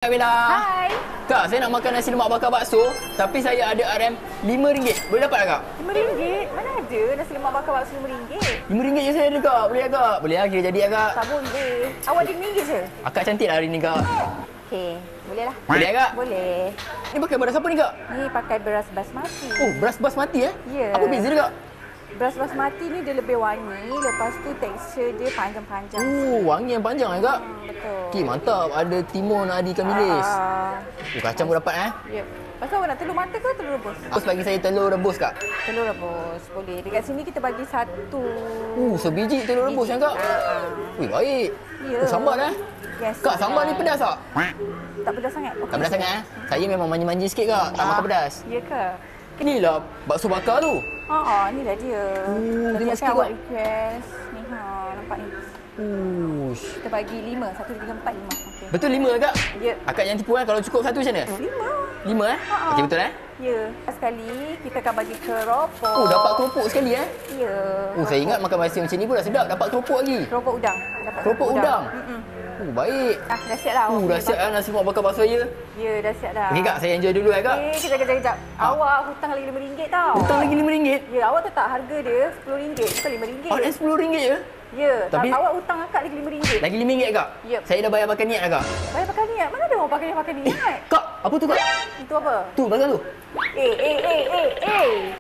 Kak Bella. Hai. Kak, saya nak makan nasi lemak bakar bakso, tapi saya ada RM RM5. Boleh dapat tak, Kak? RM5? Mana ada nasi lemak bakar bakso RM5? RM5 je saya ada, Kak. Boleh tak, Kak? Boleh lah, kira jadi lah, Kak. Tak boleh. Awak ada RM5 je? Akak cantik lah hari ni, Kak. Okey, boleh lah. Boleh tak, Kak? Boleh. Ni pakai beras apa ni, Kak? Ni pakai beras basmati. Oh, beras basmati eh? Ya. Apa beza dia, Kak? Beras basmati ni dia lebih wangi, lepas tu tekstur dia panjang-panjang. Oh, wangi yang panjang eh, Kak? Betul. Okey, mantap. Ada timun, ada ikan bilis. Kacang pun dapat eh? Ya. Lepas tu awak nak telur mata ke telur rebus? Terus bagi saya telur rebus, Kak. Telur rebus, boleh. Dekat sini kita bagi satu. Sebiji telur rebus kan, Kak? Wih, baik. Ya. Sambal eh? Yes. Kak, sambal ni pedas tak? Tak pedas sangat. Tak pedas sangat eh? Saya memang manja-manja sikit, Kak. Tak makan pedas. Ya ke? Inilah bakso bakar tu. Ni dah dia. dia Tadi nak sikit, awak Kak. request. Ni nampak ni. Ush. Kita bagi 5. 1, 2, 3, 4, 5. Okey. Betul 5 Kak? Ya. Akak jangan tipu kan, kalau cukup satu macam mana? 5. 5 eh? Okey, betul eh? Ya. Sekali kita akan bagi keropok. Oh, dapat keropok sekali eh? Ya. Saya ingat makan nasi macam ni pun dah sedap, dapat keropok lagi. Keropok udang. Dapat Keropok udang? Baik. Dah siap dah. Dah siap lah nasi lemak bakar bakso saya. Ya, dah siap dah. Okey Kak, saya enjoy dulu Kak. Kejap. Awak hutang lagi RM5 tau. Hutang lagi RM5? Ya, awak tahu tak harga dia RM10, bukan RM5. RM10 je? Ya, Tapi awak hutang akak lagi RM5. Lagi RM5 Kak? Yep. Saya dah bayar pakai niat Kak. Bayar pakai niat? Mana ada orang pakai niat? Kak, apa tu Kak? Itu apa? Tu, pasal tu. Eh.